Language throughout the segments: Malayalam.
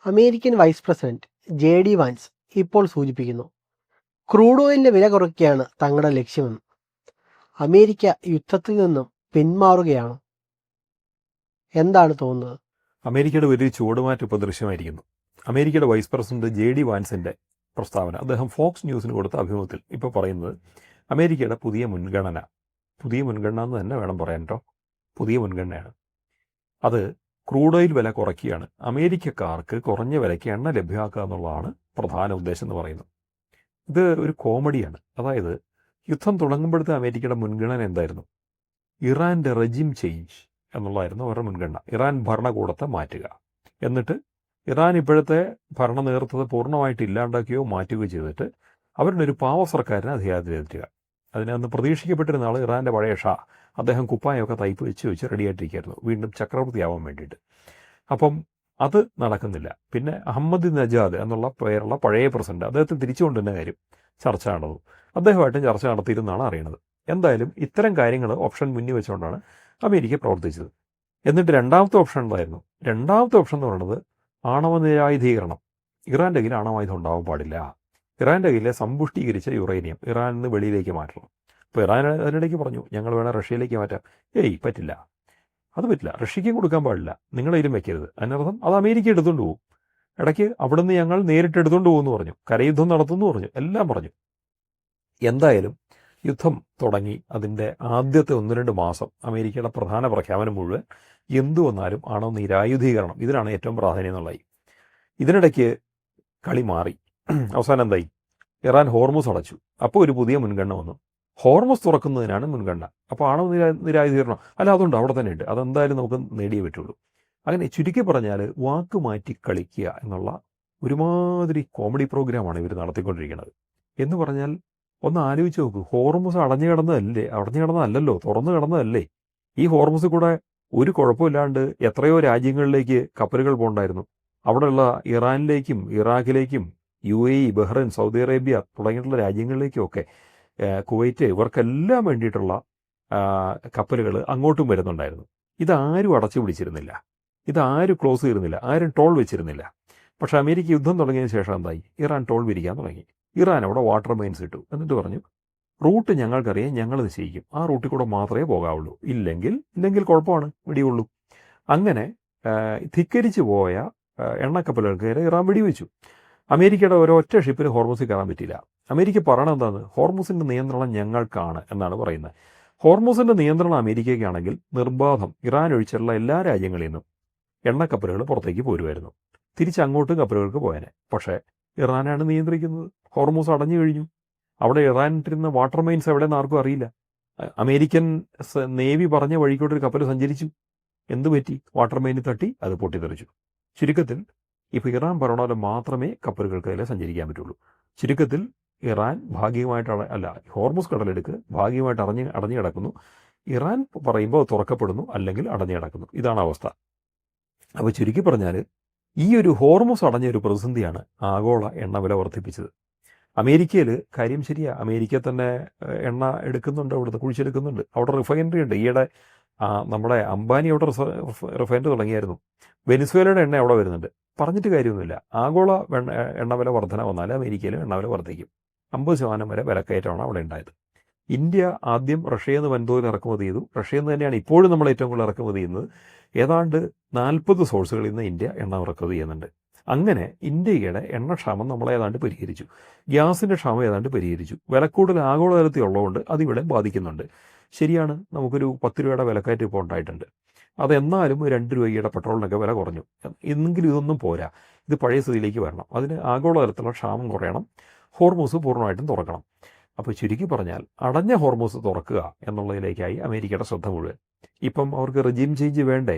American vice president J D. Vance ഇപ്പോൾ സൂചിപ്പിക്കുന്നു, ക്രൂഡ് ഓയിലിന്റെ വില കുറയ്ക്കുകയാണ് തങ്ങളുടെ ലക്ഷ്യമെന്ന്. അമേരിക്ക യുദ്ധത്തിൽ നിന്നും പിന്മാറുകയാണോ? എന്താണ് തോന്നുന്നത്? അമേരിക്കയുടെ വലിയ ചുവടുമാറ്റം ഇപ്പോൾ ദൃശ്യമായിരിക്കുന്നു. അമേരിക്കയുടെ വൈസ് പ്രസിഡന്റ് ജെ.ഡി. വാൻസിൻ്റെ പ്രസ്താവന, അദ്ദേഹം ഫോക്സ് ന്യൂസിന് കൊടുത്ത അഭിമുഖത്തിൽ ഇപ്പോൾ പറയുന്നത്, അമേരിക്കയുടെ പുതിയ മുൻഗണന എന്ന് തന്നെ വേണം പറയാൻ കേട്ടോ, പുതിയ മുൻഗണനയാണ്. അത് ക്രൂഡ് ഓയിൽ വില കുറയ്ക്കുകയാണ്, അമേരിക്കക്കാർക്ക് കുറഞ്ഞ വിലയ്ക്ക് എണ്ണ ലഭ്യമാക്കുക എന്നുള്ളതാണ് പ്രധാന ഉദ്ദേശം എന്ന് പറയുന്നത്. ഇത് ഒരു കോമഡിയാണ്. അതായത് യുദ്ധം തുടങ്ങുമ്പോഴത്തെ അമേരിക്കയുടെ മുൻഗണന എന്തായിരുന്നു? ഇറാൻ്റെ റെജിം ചേഞ്ച് എന്നുള്ളതായിരുന്നു അവരുടെ മുൻഗണന. ഇറാൻ ഭരണകൂടത്തെ മാറ്റുക, എന്നിട്ട് ഇറാൻ ഇപ്പോഴത്തെ ഭരണ നേതൃത്വത്തെ പൂർണ്ണമായിട്ട് ഇല്ലാണ്ടാക്കുകയോ മാറ്റുകയോ ചെയ്തിട്ട് അവരുടെ ഒരു പാവ സർക്കാരിനെ അധികാരത്തിലെത്തുക. അതിനന്ന് പ്രതീക്ഷിക്കപ്പെട്ടിരുന്ന ആൾ ഇറാൻ്റെ പഴയ ഷാ, അദ്ദേഹം കുപ്പായമൊക്കെ തയ്പ്പ് വെച്ച് റെഡിയായിട്ടിരിക്കുകയായിരുന്നു വീണ്ടും ചക്രവർത്തിയാവാൻ വേണ്ടിയിട്ട്. അപ്പം അത് നടക്കുന്നില്ല. പിന്നെ അഹമ്മദ് നജാദ് എന്നുള്ള പേരുള്ള പഴയ പ്രസിഡന്റ്, അദ്ദേഹത്തെ തിരിച്ചുകൊണ്ട് തന്നെ കാര്യം ചർച്ച നടന്നു. അദ്ദേഹമായിട്ടും ചർച്ച നടത്തിയിരുന്നാണ് അറിയണത്. എന്തായാലും ഇത്തരം കാര്യങ്ങൾ ഓപ്ഷൻ മുന്നിൽ വെച്ചുകൊണ്ടാണ് അമേരിക്ക പ്രവർത്തിച്ചത്. എന്നിട്ട് രണ്ടാമത്തെ ഓപ്ഷൻ എന്തായിരുന്നു? രണ്ടാമത്തെ ഓപ്ഷൻ എന്ന് പറയുന്നത് ആണവ നിരായുധീകരണം. ഇറാൻ്റെ കയ്യിൽ ആണവായുധം ഉണ്ടാവാൻ പാടില്ല. ഇറാൻ്റെ കയ്യിലെ സമ്പുഷ്ടീകരിച്ച യുറേനിയം ഇറാനിൽ നിന്ന് വെളിയിലേക്ക് മാറ്റണം. അപ്പോൾ ഇറാൻ അതിനിടയ്ക്ക് പറഞ്ഞു, ഞങ്ങൾ വേണേൽ റഷ്യയിലേക്ക് മാറ്റാം. പറ്റില്ല, അത് പറ്റില്ല, റഷ്യയ്ക്കും കൊടുക്കാൻ പാടില്ല, നിങ്ങളതിലും വെക്കരുത്. അതിനർത്ഥം അത് അമേരിക്ക എടുത്തുകൊണ്ട് പോകും. ഇടയ്ക്ക് അവിടെ നിന്ന് ഞങ്ങൾ നേരിട്ട് എടുത്തുകൊണ്ട് പോകുമെന്ന് പറഞ്ഞു, കരയുദ്ധം നടത്തുമെന്ന് പറഞ്ഞു, എല്ലാം പറഞ്ഞു. എന്തായാലും യുദ്ധം തുടങ്ങി അതിൻ്റെ ആദ്യത്തെ 1-2 മാസം അമേരിക്കയുടെ പ്രധാന പ്രഖ്യാപനം മുഴുവൻ എന്തു വന്നാലും ആണോ നിരായുധീകരണം, ഇതിനാണ് ഏറ്റവും പ്രാധാന്യം എന്നുള്ളതായി. ഇതിനിടയ്ക്ക് കളി മാറി. അവസാനം എന്തായി? ഇറാൻ ഹോർമുസ് അടച്ചു. അപ്പോൾ ഒരു പുതിയ മുൻഗണന വന്നു, ഹോർമുസ് തുറക്കുന്നതിനാണ് മുൻഗണന. അപ്പോൾ ആണോ നിരായുധീകരണം? അല്ല, അതുണ്ട്, അവിടെ തന്നെ ഉണ്ട്, അതെന്തായാലും നമുക്ക് നേടിയേ പറ്റുള്ളൂ. അങ്ങനെ ചുരുക്കി പറഞ്ഞാൽ വാക്ക് മാറ്റി കളിക്കുക എന്നുള്ള ഒരുമാതിരി കോമഡി പ്രോഗ്രാമാണ് ഇവർ നടത്തിക്കൊണ്ടിരിക്കുന്നത്. എന്ന് പറഞ്ഞാൽ ഒന്ന് ആലോചിച്ച് നോക്കൂ, ഹോർമുസ് അടഞ്ഞു കിടന്നതല്ലല്ലോ, തുറന്നു കിടന്നതല്ലേ. ഈ ഹോർമുസ് കൂടെ ഒരു കുഴപ്പമില്ലാണ്ട് എത്രയോ രാജ്യങ്ങളിലേക്ക് കപ്പലുകൾ പോകണ്ടായിരുന്നു. അവിടെയുള്ള ഇറാനിലേക്കും ഇറാഖിലേക്കും UAE, ബഹ്റൈൻ, സൗദി അറേബ്യ തുടങ്ങിയിട്ടുള്ള രാജ്യങ്ങളിലേക്കുമൊക്കെ, കുവൈറ്റ്, ഇവർക്കെല്ലാം വേണ്ടിയിട്ടുള്ള കപ്പലുകൾ അങ്ങോട്ടും വരുന്നുണ്ടായിരുന്നു. ഇതാരും അടച്ചു പിടിച്ചിരുന്നില്ല, ഇതാരും ക്ലോസ് ചെയ്തിരുന്നില്ല, ആരും ടോൾ വെച്ചിരുന്നില്ല. പക്ഷേ അമേരിക്ക യുദ്ധം തുടങ്ങിയതിന് ശേഷം എന്തായി? ഇറാൻ ടോൾ പിരിക്കാൻ തുടങ്ങി. ഇറാൻ അവിടെ വാട്ടർ മൈൻസ് ഇട്ടു. എന്നിട്ട് പറഞ്ഞു, റൂട്ട് ഞങ്ങൾക്കറിയാം, ഞങ്ങൾ നിശ്ചയിക്കും, ആ റൂട്ടിൽ കൂടെ മാത്രമേ പോകാവുള്ളൂ, ഇല്ലെങ്കിൽ കുഴപ്പമാണ്, വെടിയുള്ളൂ. അങ്ങനെ ധിക്കരിച്ചു പോയ എണ്ണക്കപ്പലുകൾക്ക് ഇറാൻ വെടിവെച്ചു. അമേരിക്കയുടെ ഒരൊറ്റ ഷിപ്പിന് ഹോർമുസിൽ കയറാൻ പറ്റിയില്ല. അമേരിക്ക പറയണത് എന്താണ്? ഹോർമുസിൻ്റെ നിയന്ത്രണം ഞങ്ങൾക്കാണ് എന്നാണ് പറയുന്നത്. ഹോർമുസിൻ്റെ നിയന്ത്രണം അമേരിക്കയ്ക്കാണെങ്കിൽ നിർബാധം ഇറാൻ ഒഴിച്ചുള്ള എല്ലാ രാജ്യങ്ങളിൽ നിന്നും എണ്ണക്കപ്പലുകൾ പുറത്തേക്ക് പോരുമായിരുന്നു. തിരിച്ചങ്ങോട്ടും കപ്പലുകൾക്ക് പോയേനെ. പക്ഷേ ഇറാനാണ് നിയന്ത്രിക്കുന്നത്. ഹോർമുസ് അടഞ്ഞു കഴിഞ്ഞു. അവിടെ ഇറാനിട്ടിരുന്ന വാട്ടർ മൈൻസ് എവിടെയെന്ന് ആർക്കും അറിയില്ല. അമേരിക്കൻ നേവി പറഞ്ഞ വഴിക്കോട്ടൊരു കപ്പൽ സഞ്ചരിച്ചു. എന്തു പറ്റി? വാട്ടർ മൈനിൽ തട്ടി അത് പൊട്ടിത്തെറിച്ചു. ചുരുക്കത്തിൽ ഇപ്പോൾ ഇറാൻ പറയണ മാത്രമേ കപ്പലുകൾക്ക് അതിൽ സഞ്ചരിക്കാൻ പറ്റുള്ളൂ. ചുരുക്കത്തിൽ ഇറാൻ ഹോർമുസ് കടലെടുക്ക് ഭാഗികമായിട്ട് അടഞ്ഞു കിടക്കുന്നു. ഇറാൻ പറയുമ്പോൾ തുറക്കപ്പെടുന്നു, അല്ലെങ്കിൽ അടഞ്ഞു കിടക്കുന്നു. ഇതാണ് അവസ്ഥ. അപ്പോൾ ചുരുക്കി പറഞ്ഞാൽ ഈ ഒരു ഹോർമുസ് അടഞ്ഞൊരു പ്രതിസന്ധിയാണ് ആഗോള എണ്ണ വില വർദ്ധിപ്പിച്ചത്. അമേരിക്കയിൽ കാര്യം ശരിയാ, അമേരിക്ക തന്നെ എണ്ണ എടുക്കുന്നുണ്ട്, അവിടുന്ന് കുഴിച്ചെടുക്കുന്നുണ്ട്. അവിടെ റിഫൈനറി ഉണ്ട്. ഈയിടെ നമ്മുടെ അംബാനി അവിടെ റിഫൈനറി തുടങ്ങിയായിരുന്നു. വെനിസ്വേലയുടെ എണ്ണ അവിടെ വരുന്നുണ്ട്. പറഞ്ഞിട്ട് കാര്യമൊന്നുമില്ല. ആഗോള എണ്ണ വില വർധന വന്നാൽ അമേരിക്കയിലും എണ്ണ വില വർദ്ധിക്കും. 50% വരെ വിലക്കയറ്റമാണ് അവിടെ ഉണ്ടായത്. ഇന്ത്യ ആദ്യം റഷ്യയിൽ നിന്ന് വൻതോതിൽ ഇറക്കുമതി ചെയ്തു. റഷ്യയിൽ നിന്ന് തന്നെയാണ് ഇപ്പോഴും നമ്മൾ ഏറ്റവും കൂടുതൽ ഇറക്കുമതി ചെയ്യുന്നത്. ഏതാണ്ട് 40 സോഴ്സുകളിൽ നിന്ന് ഇന്ത്യ എണ്ണ ഇറക്കുമതി ചെയ്യുന്നുണ്ട്. അങ്ങനെ ഇന്ത്യയുടെ എണ്ണക്ഷാമം നമ്മൾ ഏതാണ്ട് പരിഹരിച്ചു. ഗ്യാസിൻ്റെ ക്ഷാമം ഏതാണ്ട് പരിഹരിച്ചു. വിലക്കൂടുതൽ ആഗോളതലത്തിൽ ഉള്ളതുകൊണ്ട് അതിവിടെ ബാധിക്കുന്നുണ്ട്. ശരിയാണ്, നമുക്കൊരു 10 രൂപയുടെ വിലക്കയറ്റം ഇപ്പോൾ ഉണ്ടായിട്ടുണ്ട്. അതെന്നാലും 2 രൂപയുടെ പെട്രോളിനൊക്കെ വില കുറഞ്ഞു. എന്നെങ്കിലും ഇതൊന്നും പോരാ, ഇത് പഴയ സ്ഥിതിയിലേക്ക് വരണം. അതിന് ആഗോളതലത്തിലുള്ള ക്ഷാമം കുറയണം, ഹോർമുസ് പൂർണ്ണമായിട്ടും തുറക്കണം. അപ്പോൾ ചുരുക്കി പറഞ്ഞാൽ അടഞ്ഞ ഹോർമുസ് തുറക്കുക എന്നുള്ളതിലേക്കായി അമേരിക്കയുടെ ശ്രദ്ധ മുഴുവൻ. ഇപ്പം അവർക്ക് റെജീം ചേഞ്ച് വേണ്ടേ?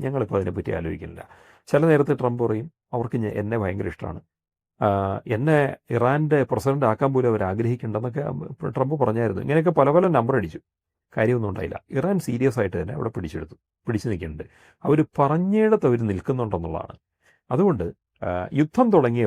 ഞങ്ങളിപ്പോൾ അതിനെപ്പറ്റി ആലോചിക്കുന്നില്ല. ചില നേരത്തെ ട്രംപ് പറയും, അവർക്ക് എന്നെ ഭയങ്കര ഇഷ്ടമാണ്, എന്നെ ഇറാൻ്റെ പ്രസിഡന്റ് ആക്കാൻ പോലും അവർ ആഗ്രഹിക്കേണ്ടെന്നൊക്കെ ട്രംപ് പറഞ്ഞായിരുന്നു. ഇങ്ങനെയൊക്കെ പല നമ്പർ അടിച്ചു. കാര്യമൊന്നും ഉണ്ടായില്ല. ഇറാൻ സീരിയസ് ആയിട്ട് തന്നെ അവിടെ പിടിച്ചു നിൽക്കുന്നുണ്ട്. അവർ പറഞ്ഞിടത്ത് അവർ നിൽക്കുന്നുണ്ടെന്നുള്ളതാണ്. അതുകൊണ്ട് യുദ്ധം തുടങ്ങിയ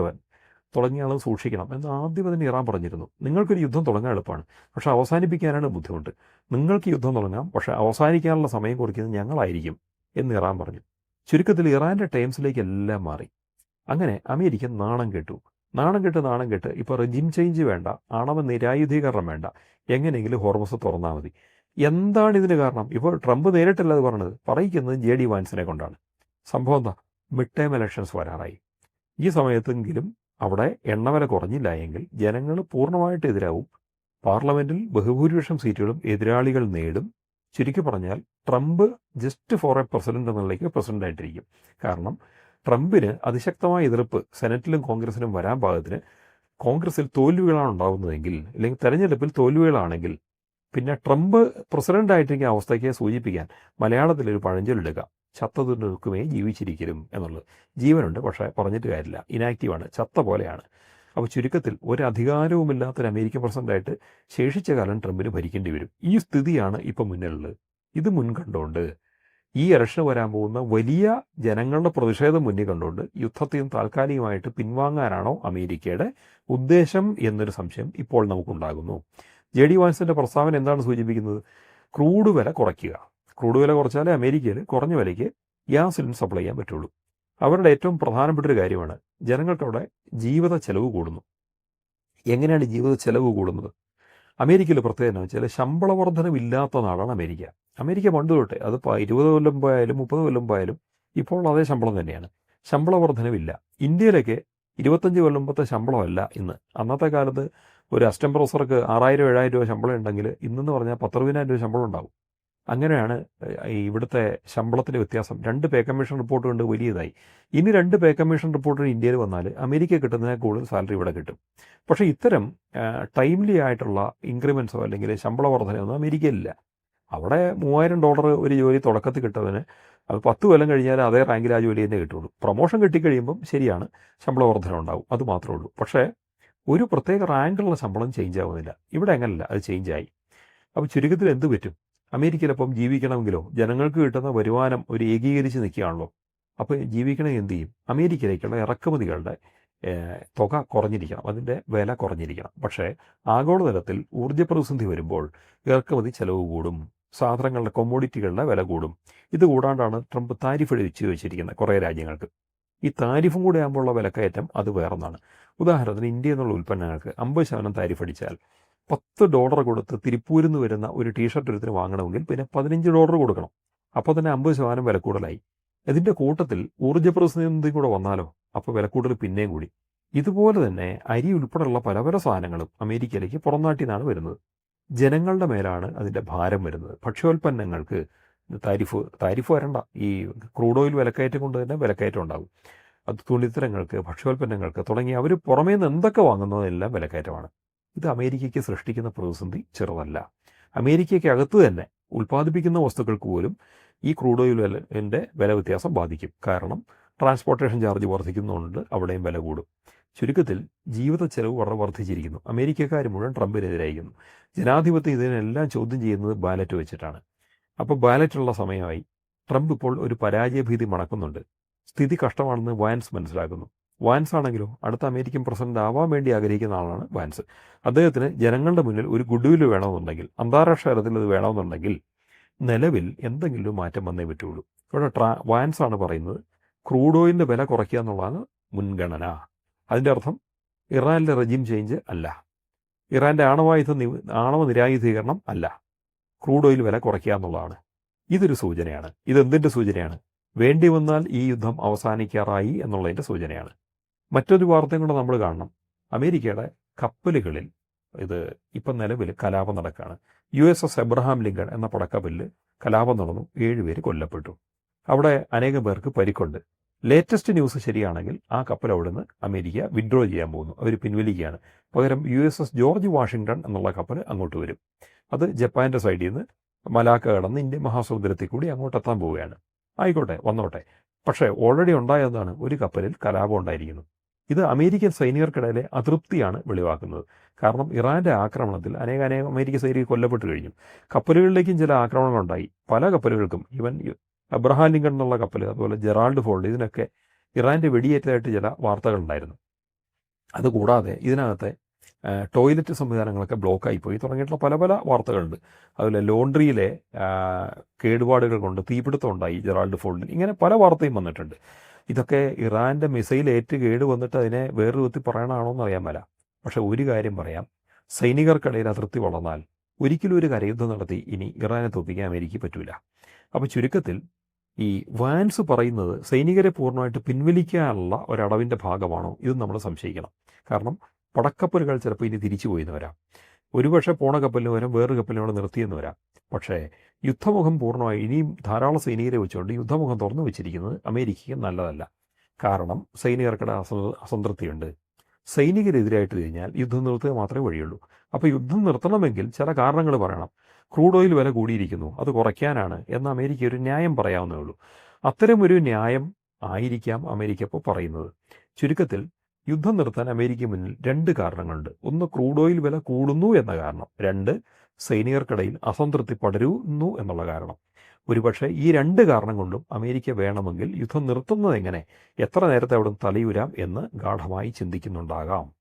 ആൾ സൂക്ഷിക്കണം എന്ന് ആദ്യം തന്നെ ഇറാൻ പറഞ്ഞിരുന്നു. നിങ്ങൾക്കൊരു യുദ്ധം തുടങ്ങാൻ എളുപ്പമാണ്, പക്ഷേ അവസാനിപ്പിക്കാനാണ് ബുദ്ധിമുട്ട്. നിങ്ങൾക്ക് യുദ്ധം തുടങ്ങാം, പക്ഷേ അവസാനിക്കാനുള്ള സമയം കുറിക്കുന്നത് ഞങ്ങളായിരിക്കും എന്ന് ഇറാൻ പറഞ്ഞു. ചുരുക്കത്തിൽ ഇറാൻ്റെ ടേംസിലേക്ക് എല്ലാം മാറി. അങ്ങനെ അമേരിക്ക നാണം കെട്ടു. നാണം കെട്ട് ഇപ്പോൾ റെജിം ചേഞ്ച് വേണ്ട, ആണവ നിരായുധീകരണം വേണ്ട, എങ്ങനെയെങ്കിലും ഹോർമസ് തുറന്നാൽ മതി. എന്താണ് ഇതിന് കാരണം? ഇപ്പോൾ ട്രംപ് നേരിട്ടല്ല അത് പറഞ്ഞത്, പറയിക്കുന്നത് JD വാൻസിനെ കൊണ്ടാണ്. സംഭവം എന്താ? മിഡ് ടൈം ഇലക്ഷൻസ് വരാറായി. ഈ സമയത്തെങ്കിലും അവിടെ എണ്ണവില കുറഞ്ഞില്ല എങ്കിൽ ജനങ്ങൾ പൂർണ്ണമായിട്ട് എതിരാവും. പാർലമെൻറ്റിൽ ബഹുഭൂരിപക്ഷം സീറ്റുകളും എതിരാളികൾ നേടും. ചുരുക്കി പറഞ്ഞാൽ Trump just for a president എന്നുള്ളേക്ക് പ്രസിഡൻ്റായിട്ടിരിക്കും. കാരണം ട്രംപിന് അതിശക്തമായ എതിർപ്പ് സെനറ്റിലും കോൺഗ്രസിലും വരാൻ പാകത്തിന് കോൺഗ്രസിൽ തോൽവികളാണ് ഉണ്ടാകുന്നതെങ്കിൽ, അല്ലെങ്കിൽ തെരഞ്ഞെടുപ്പിൽ തോൽവികളാണെങ്കിൽ, പിന്നെ ട്രംപ് പ്രസിഡൻ്റായിട്ടിരിക്കുന്ന അവസ്ഥയ്ക്ക് സൂചിപ്പിക്കാൻ മലയാളത്തിലൊരു പഴഞ്ചൊല്ലെടുക്കുക, ചത്തതിനൊരുക്കുമേ ജീവിച്ചിരിക്കലും എന്നുള്ളത്. ജീവനുണ്ട്, പക്ഷേ പറഞ്ഞിട്ട് കാര്യമില്ല, ഇനാക്റ്റീവാണ്, ചത്ത പോലെയാണ്. അപ്പോൾ ചുരുക്കത്തിൽ ഒരു അധികാരവുമില്ലാത്തൊരു അമേരിക്കൻ പ്രസിഡൻ്റായിട്ട് ശേഷിച്ച കാലം ട്രംപിന് ഭരിക്കേണ്ടി വരും. ഈ സ്ഥിതിയാണ് ഇപ്പോൾ മുന്നിലുള്ളത്. ഇത് മുൻകണ്ടുകൊണ്ട് ഈ ഇലക്ഷന് വരാൻ പോകുന്ന വലിയ ജനങ്ങളുടെ പ്രതിഷേധം മുന്നിൽ കണ്ടുകൊണ്ട് യുദ്ധത്തിൽ നിന്ന് താൽക്കാലികമായിട്ട് പിൻവാങ്ങാനാണോ അമേരിക്കയുടെ ഉദ്ദേശം എന്നൊരു സംശയം ഇപ്പോൾ നമുക്കുണ്ടാകുന്നു. JD വാൻസിൻ്റെ പ്രസ്താവന എന്താണ് സൂചിപ്പിക്കുന്നത്? ക്രൂഡ് വില കുറയ്ക്കുക. ക്രൂഡ് വില കുറച്ചാലേ അമേരിക്കയിൽ കുറഞ്ഞ വിലയ്ക്ക് ഗ്യാസിന് സപ്ലൈ ചെയ്യാൻ പറ്റുള്ളൂ. അവരുടെ ഏറ്റവും പ്രധാനപ്പെട്ട ഒരു കാര്യമാണ് ജനങ്ങൾക്കവിടെ ജീവിത ചെലവ് കൂടുന്നു. എങ്ങനെയാണ് ജീവിത ചെലവ് കൂടുന്നത്? അമേരിക്കയിൽ പ്രത്യേകത എന്ന് വെച്ചാൽ ശമ്പള വർധനമില്ലാത്ത നാടാണ് അമേരിക്ക. അമേരിക്ക പണ്ട് തൊട്ടേ, അത് 20 കൊല്ലം പോയാലും 30 കൊല്ലം പോയാലും ഇപ്പോൾ അതേ ശമ്പളം തന്നെയാണ്. ശമ്പള വർധനവില്ല. ഇന്ത്യയിലൊക്കെ 25 കൊല്ലം മുമ്പത്തെ ശമ്പളമല്ല ഇന്ന്. അന്നത്തെ കാലത്ത് ഒരു അസിസ്റ്റന്റ് പ്രൊഫസർക്ക് 6000-7000 രൂപ ശമ്പളം ഉണ്ടെങ്കിൽ ഇന്നെന്ന് പറഞ്ഞാൽ 10-20,000 രൂപ ശമ്പളം ഉണ്ടാവും. അങ്ങനെയാണ് ഇവിടുത്തെ ശമ്പളത്തിൻ്റെ വ്യത്യാസം. 2 പേ കമ്മീഷൻ റിപ്പോർട്ട് കൊണ്ട് വലിയതായി. ഇനി 2 പേ കമ്മീഷൻ റിപ്പോർട്ട് ഇന്ത്യയിൽ വന്നാൽ അമേരിക്ക കിട്ടുന്നതിനേക്കാൾ കൂടുതൽ സാലറി ഇവിടെ കിട്ടും. പക്ഷേ ഇത്തരം ടൈംലി ആയിട്ടുള്ള ഇൻക്രിമെൻസോ അല്ലെങ്കിൽ ശമ്പള വർധനയൊന്നും അമേരിക്കയിലില്ല. അവിടെ $3000 ഒരു ജോലി തുടക്കത്തിൽ കിട്ടുന്നതിന് അത് 10 കൊല്ലം കഴിഞ്ഞാൽ അതേ റാങ്കിൽ ആ ജോലി തന്നെ കിട്ടുള്ളൂ. പ്രൊമോഷൻ കിട്ടിക്കഴിയുമ്പം ശരിയാണ്, ശമ്പള വർധന ഉണ്ടാവും, അത് മാത്രമേ ഉള്ളൂ. പക്ഷേ ഒരു പ്രത്യേക റാങ്കിലുള്ള ശമ്പളം ചേഞ്ച് ആവുന്നില്ല. ഇവിടെ അങ്ങനെയല്ല, അത് ചേഞ്ചായി. അപ്പോൾ ചുരുക്കത്തിൽ എന്ത് പറ്റും? അമേരിക്കയിലപ്പം ജീവിക്കണമെങ്കിലോ ജനങ്ങൾക്ക് കിട്ടുന്ന വരുമാനം ഒരു ഏകീകരിച്ച് നിൽക്കുകയാണല്ലോ. അപ്പോൾ ജീവിക്കണമെങ്കിൽ എന്ത് ചെയ്യും? അമേരിക്കയിലേക്കുള്ള ഇറക്കുമതികളുടെ തുക കുറഞ്ഞിരിക്കണം, അതിൻ്റെ വില കുറഞ്ഞിരിക്കണം. പക്ഷേ ആഗോളതലത്തിൽ ഊർജ്ജ പ്രതിസന്ധി വരുമ്പോൾ ഇറക്കുമതി ചെലവ് കൂടും, സാധനങ്ങളുടെ കൊമ്മോഡിറ്റികളുടെ വില കൂടും. ഇത് കൂടാണ്ടാണ് ട്രംപ് താരിഫ് വെച്ചിരിക്കുന്നത് കുറേ രാജ്യങ്ങൾക്ക്. ഈ താരിഫും കൂടെ ആകുമ്പോഴുള്ള വിലക്കയറ്റം അത് വേറൊന്നാണ്. ഉദാഹരണത്തിന് ഇന്ത്യ എന്നുള്ള ഉൽപ്പന്നങ്ങൾക്ക് 50% താരിഫ് അടിച്ചാൽ $10 കൊടുത്ത് തിരുപ്പൂരിൽ നിന്ന് വരുന്ന ഒരു ടീഷർട്ട് ഒരുത്തിന് വാങ്ങണമെങ്കിൽ പിന്നെ $15 കൊടുക്കണം. അപ്പോൾ തന്നെ 50% വില കൂടുതലായി. ഇതിൻ്റെ കൂട്ടത്തിൽ ഊർജ്ജ പ്രതിസന്ധി കൂടെ വന്നാലോ, അപ്പോൾ വില കൂടുതൽ പിന്നെയും കൂടി. ഇതുപോലെ തന്നെ അരി ഉൾപ്പെടെയുള്ള പല പല സാധനങ്ങളും അമേരിക്കയിലേക്ക് പുറംനാട്ടിൽ നിന്നാണ് വരുന്നത്. ജനങ്ങളുടെ മേലാണ് അതിൻ്റെ ഭാരം വരുന്നത്. ഭക്ഷ്യോൽപ്പന്നങ്ങൾക്ക് താരിഫ് വരണ്ട. ഈ ക്രൂഡ് ഓയിൽ വിലക്കയറ്റം കൊണ്ട് തന്നെ വിലക്കയറ്റം ഉണ്ടാകും. അത് തുണിത്തരങ്ങൾക്ക്, ഭക്ഷ്യോൽപ്പന്നങ്ങൾക്ക് തുടങ്ങി അവർ പുറമേ നിന്ന് എന്തൊക്കെ വാങ്ങുന്നതെല്ലാം വിലക്കയറ്റമാണ്. ഇത് അമേരിക്കയ്ക്ക് സൃഷ്ടിക്കുന്ന പ്രതിസന്ധി ചെറുതല്ല. അമേരിക്കയ്ക്ക് അകത്ത് തന്നെ ഉൽപ്പാദിപ്പിക്കുന്ന വസ്തുക്കൾക്ക് പോലും ഈ ക്രൂഡ് ഓയിലിൻ്റെ വില വ്യത്യാസം ബാധിക്കും. കാരണം ട്രാൻസ്പോർട്ടേഷൻ ചാർജ് വർദ്ധിക്കുന്നതുകൊണ്ട് അവിടെയും വില കൂടും. ചുരുക്കത്തിൽ ജീവിത ചെലവ് വളരെ വർദ്ധിച്ചിരിക്കുന്നു. അമേരിക്കക്കാർ മുഴുവൻ ട്രംപിനെതിരായിരിക്കുന്നു. ജനാധിപത്യം ഇതിനെല്ലാം ചോദ്യം ചെയ്യുന്നത് ബാലറ്റ് വെച്ചിട്ടാണ്. അപ്പോൾ ബാലറ്റുള്ള സമയമായി. ട്രംപ് ഇപ്പോൾ ഒരു പരാജയഭീതി മണക്കുന്നുണ്ട്. സ്ഥിതി കഷ്ടമാണെന്ന് വാൻസ് മനസ്സിലാക്കുന്നു. വാൻസ് ആണെങ്കിലോ അടുത്ത അമേരിക്കൻ പ്രസിഡന്റ് ആവാൻ വേണ്ടി ആഗ്രഹിക്കുന്ന ആളാണ് വാൻസ്. അദ്ദേഹത്തിന് ജനങ്ങളുടെ മുന്നിൽ ഒരു ഗുഡ്വിൽ വേണമെന്നുണ്ടെങ്കിൽ, അന്താരാഷ്ട്ര തലത്തിൽ അത് വേണമെന്നുണ്ടെങ്കിൽ നിലവിൽ എന്തെങ്കിലും ഒരു മാറ്റം വന്നേ പറ്റുള്ളൂ. ഇവിടെ വാൻസ് ആണ് പറയുന്നത് ക്രൂഡ് ഓയിലിൻ്റെ വില കുറയ്ക്കുക എന്നുള്ളതാണ് മുൻഗണന. അതിൻ്റെ അർത്ഥം ഇറാനിലെ റെജിം ചേഞ്ച് അല്ല, ഇറാൻ്റെ ആണവ നിരായുധീകരണം അല്ല, ക്രൂഡ് ഓയിൽ വില കുറയ്ക്കുക എന്നുള്ളതാണ്. ഇതൊരു സൂചനയാണ്. ഇതെന്തിൻ്റെ സൂചനയാണ്? വേണ്ടി വന്നാൽ ഈ യുദ്ധം അവസാനിക്കാറായി എന്നുള്ളതിൻ്റെ സൂചനയാണ്. മറ്റൊരു വാർത്തയും കൂടെ നമ്മൾ കാണണം. അമേരിക്കയുടെ കപ്പലുകളിൽ ഇത് ഇപ്പം നിലവിൽ കലാപം നടക്കുകയാണ്. USS എബ്രഹാം ലിങ്കൺ എന്ന പടക്കപ്പലിൽ കലാപം നടന്നു, 7 പേര് കൊല്ലപ്പെട്ടു. അവിടെ അനേകം പേർക്ക് പരിക്കുണ്ട്. ലേറ്റസ്റ്റ് ന്യൂസ് ശരിയാണെങ്കിൽ ആ കപ്പൽ അവിടുന്ന് അമേരിക്ക വിഡ്രോ ചെയ്യാൻ പോകുന്നു, അവർ പിൻവലിക്കുകയാണ്. പകരം USS ജോർജ് വാഷിങ്ടൺ എന്നുള്ള കപ്പൽ അങ്ങോട്ട് വരും. അത് ജപ്പാൻ്റെ സൈഡിൽ നിന്ന് മലാക്ക കടന്ന് ഇന്ത്യൻ മഹാസമുദ്രത്തിൽ കൂടി അങ്ങോട്ട് എത്താൻ പോവുകയാണ്. ആയിക്കോട്ടെ, വന്നോട്ടെ. പക്ഷേ ഓൾറെഡി ഉണ്ടായതാണ്, ഒരു കപ്പലിൽ കലാപം ഉണ്ടായിരിക്കുന്നു. ഇത് അമേരിക്കൻ സൈനികർക്കിടയിലെ അതൃപ്തിയാണ് വെളിവാക്കുന്നത്. കാരണം ഇറാൻ്റെ ആക്രമണത്തിൽ അനേകം അമേരിക്കൻ സൈനികർ കൊല്ലപ്പെട്ട് കഴിഞ്ഞു. കപ്പലുകളിലേക്കും ചില ആക്രമണങ്ങളുണ്ടായി. പല കപ്പലുകൾക്കും, ഈവൻ അബ്രഹാം ലിങ്കൺ എന്നുള്ള കപ്പൽ, അതുപോലെ ജെറാൾഡ് ഫോൾഡ്, ഇതിനൊക്കെ ഇറാൻ്റെ വെടിയേറ്റതായിട്ട് ചില വാർത്തകളുണ്ടായിരുന്നു. അതുകൂടാതെ ഇതിനകത്തെ ടോയ്ലറ്റ് സംവിധാനങ്ങളൊക്കെ ബ്ലോക്കായിപ്പോയി തുടങ്ങിയിട്ടുള്ള പല പല വാർത്തകളുണ്ട്. അതുപോലെ ലോണ്ട്രിയിലെ കേടുപാടുകൾ കൊണ്ട് തീപിടുത്തം ഉണ്ടായി ജെറാൾഡ് ഫോൾഡിൽ. ഇങ്ങനെ പല വാർത്തയും വന്നിട്ടുണ്ട്. ഇതൊക്കെ ഇറാൻ്റെ മിസൈൽ ഏറ്റ് കേട് വന്നിട്ട് അതിനെ വേറെ വിധത്തിൽ പറയണതാണോ എന്ന് അറിയാൻ മേല. പക്ഷേ ഒരു കാര്യം പറയാം, സൈനികർക്കിടയിൽ അതൃപ്തി വളർന്നാൽ ഒരിക്കലും ഒരു കരയുദ്ധം നടത്തി ഇനി ഇറാനെ തോൽപ്പിക്കാൻ അമേരിക്കയ്ക്ക് പറ്റൂല. അപ്പോൾ ചുരുക്കത്തിൽ ഈ വാൻസ് പറയുന്നത് സൈനികരെ പൂർണ്ണമായിട്ട് പിൻവലിക്കാനുള്ള ഒരടവിൻ്റെ ഭാഗമാണോ ഇത് നമ്മൾ സംശയിക്കണം. കാരണം പടക്കപ്പലുകൾ ചിലപ്പോൾ ഇനി തിരിച്ചു പോയിന്ന് വരാം, ഒരുപക്ഷെ പോണ കപ്പലിന് പകരം വേറൊരു കപ്പലിനോട് നിർത്തിയെന്ന് വരാം. പക്ഷേ യുദ്ധമുഖം പൂർണ്ണമായി ഇനിയും ധാരാളം സൈനികരെ വെച്ചുകൊണ്ട് യുദ്ധമുഖം തുറന്നു വെച്ചിരിക്കുന്നത് അമേരിക്കയ്ക്ക് നല്ലതല്ല. കാരണം സൈനികർക്കിടെ അസംതൃപ്തിയുണ്ട്. സൈനികരെതിരായിട്ട് കഴിഞ്ഞാൽ യുദ്ധം നിർത്തുക മാത്രമേ വഴിയുള്ളൂ. അപ്പോൾ യുദ്ധം നിർത്തണമെങ്കിൽ ചില കാരണങ്ങൾ പറയണം. ക്രൂഡ് ഓയിൽ വില കൂടിയിരിക്കുന്നു, അത് കുറയ്ക്കാനാണ് എന്ന് അമേരിക്ക ഒരു ന്യായം പറയാവുന്നേ ഉള്ളൂ. അത്തരമൊരു ന്യായം ആയിരിക്കാം അമേരിക്ക ഇപ്പോൾ പറയുന്നത്. ചുരുക്കത്തിൽ യുദ്ധം നിർത്താൻ അമേരിക്ക മുന്നിൽ 2 കാരണങ്ങളുണ്ട്. ഒന്ന്, ക്രൂഡ് ഓയിൽ വില കൂടുന്നു എന്ന കാരണം. 2, സൈനികർക്കിടയിൽ അസംതൃപ്തി പടരുന്നു എന്നുള്ള കാരണം. ഒരുപക്ഷെ ഈ 2 കാരണം കൊണ്ടും അമേരിക്ക വേണമെങ്കിൽ യുദ്ധം നിർത്തുന്നത് എങ്ങനെ, എത്ര നേരത്തെ അവിടെ തലയൂരാം എന്ന് ഗാഢമായി ചിന്തിക്കുന്നുണ്ടാകാം.